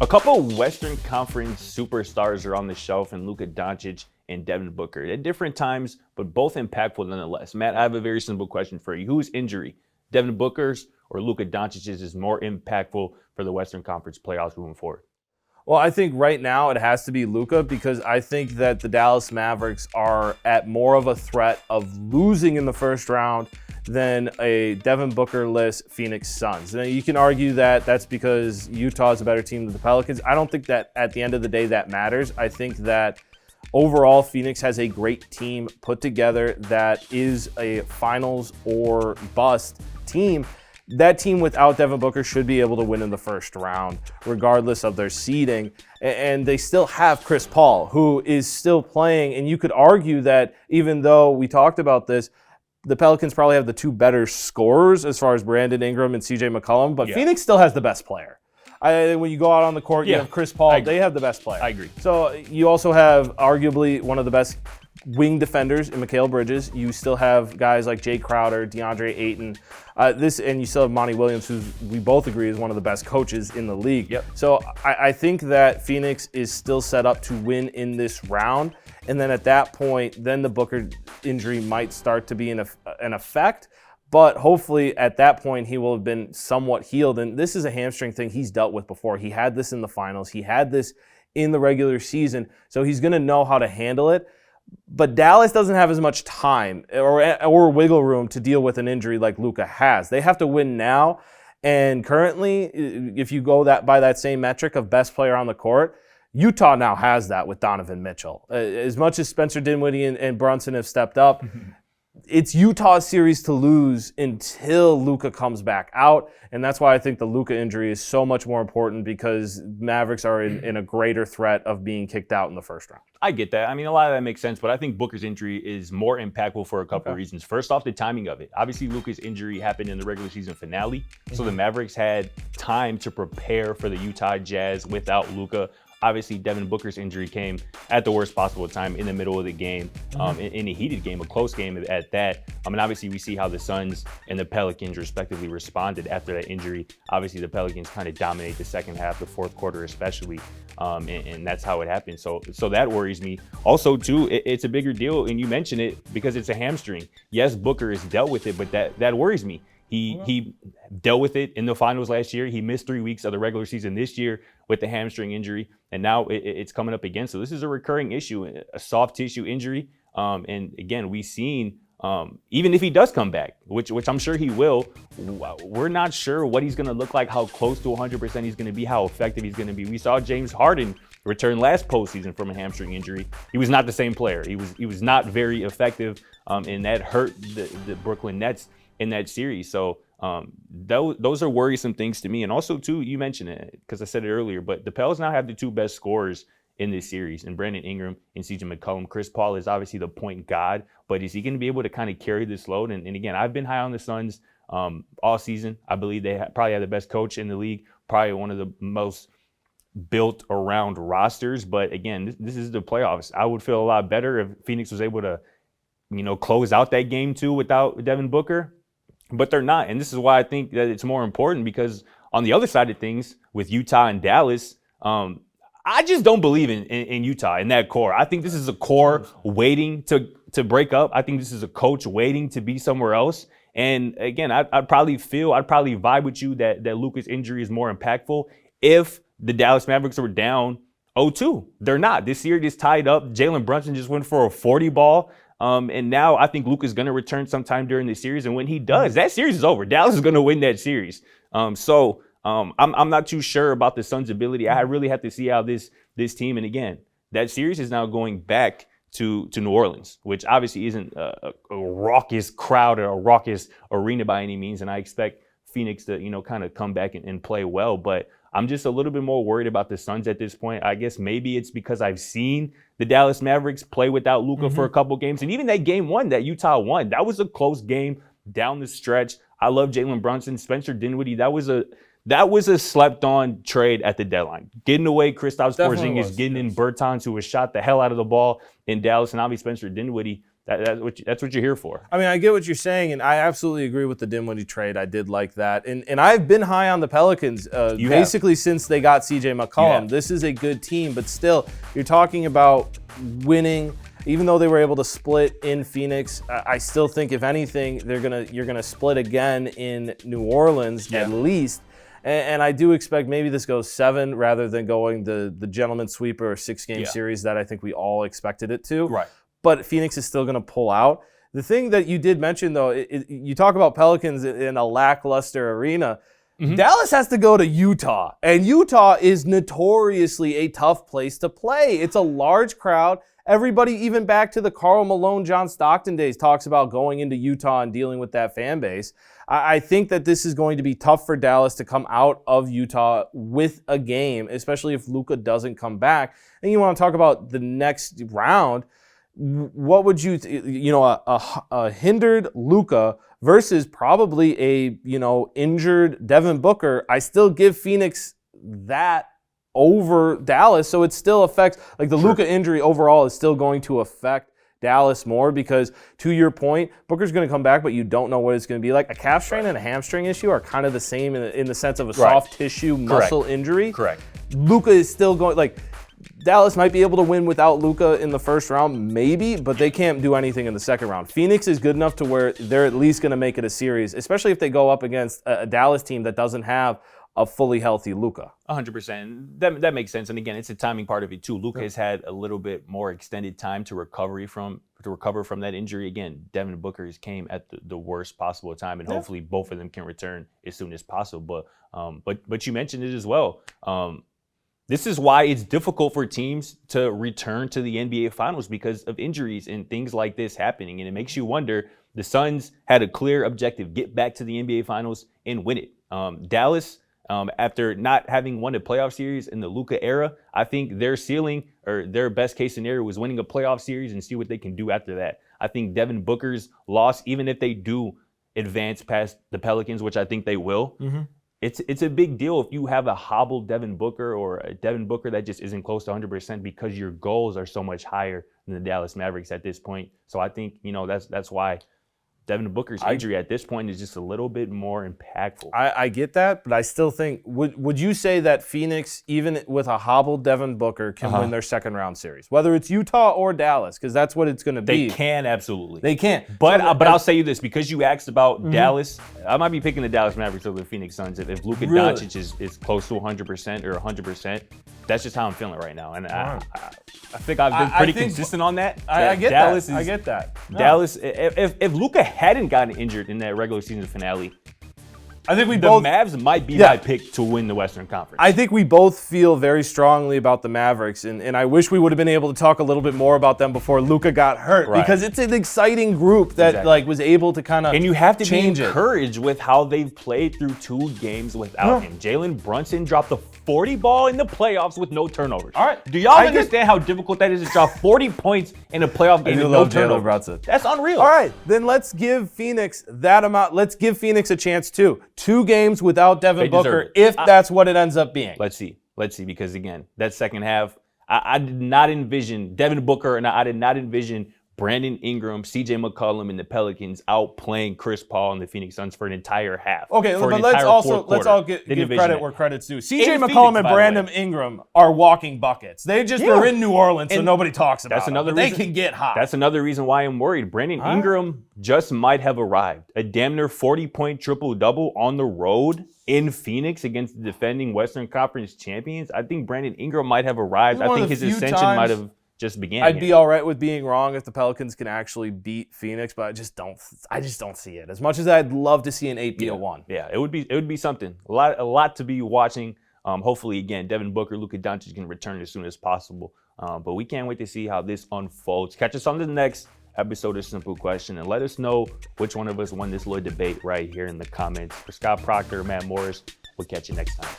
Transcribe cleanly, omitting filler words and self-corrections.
A couple Western Conference superstars are on the shelf in Luka Doncic and Devin Booker at different times, but both impactful nonetheless. Matt, I have a very simple question for you. Whose injury, Devin Booker's or Luka Doncic's, is more impactful for the Western Conference playoffs moving forward? Well, I think right now it has to be Luka because I think that the Dallas Mavericks are at more of a threat of losing in the first round than a Devin Booker-less Phoenix Suns. Now, you can argue that that's because Utah is a better team than the Pelicans. I don't think that at the end of the day that matters. I think that overall Phoenix has a great team put together that is a finals or bust team. That team without Devin Booker should be able to win in the first round, regardless of their seeding. And they still have Chris Paul, who is still playing. And you could argue that even though we talked about this, the Pelicans probably have the two better scorers as far as Brandon Ingram and CJ McCollum, but Phoenix still has the best player. When you go out on the court, you have Chris Paul. They have the best player. I agree. So you also have arguably one of the best wing defenders in Mikal Bridges. You still have guys like Jay Crowder, DeAndre Ayton, and you still have Monty Williams, who we both agree is one of the best coaches in the league. Yep. So I think that Phoenix is still set up to win in this round. And then at that point, then the Booker injury might start to be an effect. But hopefully at that point, he will have been somewhat healed. And this is a hamstring thing he's dealt with before. He had this in the finals. He had this in the regular season. So he's going to know how to handle it. But Dallas doesn't have as much time or wiggle room to deal with an injury like Luka has. They have to win now. And currently, if you go by that same metric of best player on the court, Utah now has that with Donovan Mitchell. As much as Spencer Dinwiddie and Brunson have stepped up, it's Utah's series to lose until Luka comes back out. And that's why I think the Luka injury is so much more important, because Mavericks are in a greater threat of being kicked out in the first round. I get that. I mean, a lot of that makes sense, but I think Booker's injury is more impactful for a couple of reasons. First off, the timing of it. Obviously, Luka's injury happened in the regular season finale, so the Mavericks had time to prepare for the Utah Jazz without Luka. Obviously, Devin Booker's injury came at the worst possible time in the middle of the game, in a heated game, a close game at that. I mean, obviously, we see how the Suns and the Pelicans respectively responded after that injury. Obviously, the Pelicans kind of dominate the second half, the fourth quarter especially, and that's how it happened. So that worries me. Also, too, it's a bigger deal, and you mentioned it, because it's a hamstring. Yes, Booker has dealt with it, but that worries me. He dealt with it in the finals last year. He missed 3 weeks of the regular season this year with the hamstring injury, and now it's coming up again. So this is a recurring issue, a soft tissue injury. And again, we've seen, even if he does come back, which I'm sure he will, we're not sure what he's going to look like, how close to 100% he's going to be, how effective he's going to be. We saw James Harden return last postseason from a hamstring injury. He was not the same player. He was not very effective, and that hurt the Brooklyn Nets in that series. So those are worrisome things to me. And also, too, you mentioned it because I said it earlier, but the Pels now have the two best scorers in this series, and Brandon Ingram and CJ McCollum. Chris Paul is obviously the point god, but is he going to be able to kind of carry this load? And again, I've been high on the Suns all season. I believe they probably have the best coach in the league, probably one of the most built around rosters. But again, this is the playoffs. I would feel a lot better if Phoenix was able to, close out that game too without Devin Booker. But they're not. And this is why I think that it's more important, because on the other side of things with Utah and Dallas, I just don't believe in Utah, in that core. I think this is a core waiting to break up. I think this is a coach waiting to be somewhere else. And again, I'd probably vibe with you that Luka's injury is more impactful if the Dallas Mavericks were down 0-2. They're not. This series is tied up. Jalen Brunson just went for a 40 ball. And now I think Luka's going to return sometime during the series. And when he does, that series is over. Dallas is going to win that series. I'm not too sure about the Suns' ability. I really have to see how this team, and again, that series is now going back to New Orleans, which obviously isn't a raucous crowd or a raucous arena by any means. And I expect Phoenix to, kind of come back and play well. But I'm just a little bit more worried about the Suns at this point. I guess maybe it's because I've seen the Dallas Mavericks play without Luka for a couple games. And even that game one that Utah won, that was a close game down the stretch. I love Jalen Brunson, Spencer Dinwiddie. That was a slept-on trade at the deadline. Getting away Kristaps Porzingis, getting in Bertans, who was shot the hell out of the ball in Dallas, and obviously Spencer Dinwiddie That's what you're here for. I mean, I get what you're saying, and I absolutely agree with the Dinwiddie trade. I did like that. And I've been high on the Pelicans basically since they got CJ McCollum. This is a good team, but still, you're talking about winning. Even though they were able to split in Phoenix, I still think, if anything, you're gonna split again in New Orleans at least. And I do expect maybe this goes 7 rather than going the gentleman's sweeper or 6-game series that I think we all expected it to. Right. But Phoenix is still going to pull out. The thing that you did mention, though, you talk about Pelicans in a lackluster arena. Dallas has to go to Utah, and Utah is notoriously a tough place to play. It's a large crowd. Everybody, even back to the Karl Malone, John Stockton days, talks about going into Utah and dealing with that fan base. I think that this is going to be tough for Dallas to come out of Utah with a game, especially if Luka doesn't come back. And you want to talk about the next round. What would you, a hindered Luka versus probably a, injured Devin Booker? I still give Phoenix that over Dallas, so it still affects, like the Luka injury overall is still going to affect Dallas more because, to your point, Booker's going to come back, but you don't know what it's going to be like. A calf strain and a hamstring issue are kind of the same in the sense of a soft tissue muscle injury. Correct. Luka is still going, like, Dallas might be able to win without Luka in the first round, maybe, but they can't do anything in the second round. Phoenix is good enough to where they're at least going to make it a series, especially if they go up against a Dallas team that doesn't have a fully healthy Luka. 100%. That makes sense. And again, it's a timing part of it too. Luka has had a little bit more extended time to recover from that injury. Again, Devin Booker came at the worst possible time, and hopefully both of them can return as soon as possible. But you mentioned it as well. This is why it's difficult for teams to return to the NBA Finals because of injuries and things like this happening. And it makes you wonder, the Suns had a clear objective, get back to the NBA Finals and win it. Dallas, after not having won a playoff series in the Luka era, I think their ceiling or their best case scenario was winning a playoff series and see what they can do after that. I think Devin Booker's loss, even if they do advance past the Pelicans, which I think they will, it's a big deal if you have a hobbled Devin Booker or a Devin Booker that just isn't close to 100% because your goals are so much higher than the Dallas Mavericks at this point. So I think, that's why Devin Booker's injury at this point is just a little bit more impactful. I get that, but I still think, would you say that Phoenix, even with a hobbled Devin Booker, can win their second round series? Whether it's Utah or Dallas, because that's what it's going to be. They can, absolutely. They can. But I'll say you this, because you asked about Dallas, I might be picking the Dallas Mavericks over the Phoenix Suns. If Luka Doncic is close to 100% or 100%, that's just how I'm feeling right now. And I think I've been pretty consistent on that. I get Dallas that. I get that. Dallas, if Luka hadn't gotten injured in that regular season finale, I think the Mavs might be my pick to win the Western Conference. I think we both feel very strongly about the Mavericks, and I wish we would have been able to talk a little bit more about them before Luka got hurt, because it's an exciting group that was able to kind of and you have to change be encouraged with how they've played through 2 games without him. Jalen Brunson dropped the 40 ball in the playoffs with no turnovers. All right, do y'all understand how difficult that is to drop 40 points in a playoff game with no turnovers? Brunson. That's unreal. All right, then let's give Phoenix that amount. Let's give Phoenix a chance too. 2 games without Devin Booker, if that's what it ends up being. Let's see, because again, that second half, I did not envision Devin Booker, and I did not envision Brandon Ingram, CJ McCollum, and the Pelicans outplaying Chris Paul and the Phoenix Suns for an entire half. Okay, but let's all give credit where credit's due. CJ McCollum and Brandon Ingram are walking buckets. They just are in New Orleans, so nobody talks about them. They can get hot. That's another reason why I'm worried. Brandon Ingram just might have arrived. A damn near 40-point triple-double on the road in Phoenix against the defending Western Conference champions. I think Brandon Ingram might have arrived. I think his ascension might have just began. I'd be all right with being wrong if the Pelicans can actually beat Phoenix, but I just don't see it. As much as I'd love to see an 8-1. Yeah, it would be something. A lot to be watching. Hopefully, again, Devin Booker, Luka Doncic can return as soon as possible. But we can't wait to see how this unfolds. Catch us on the next episode of Simple Question, and let us know which one of us won this little debate right here in the comments. For Scott Proctor, Matt Morris, we'll catch you next time.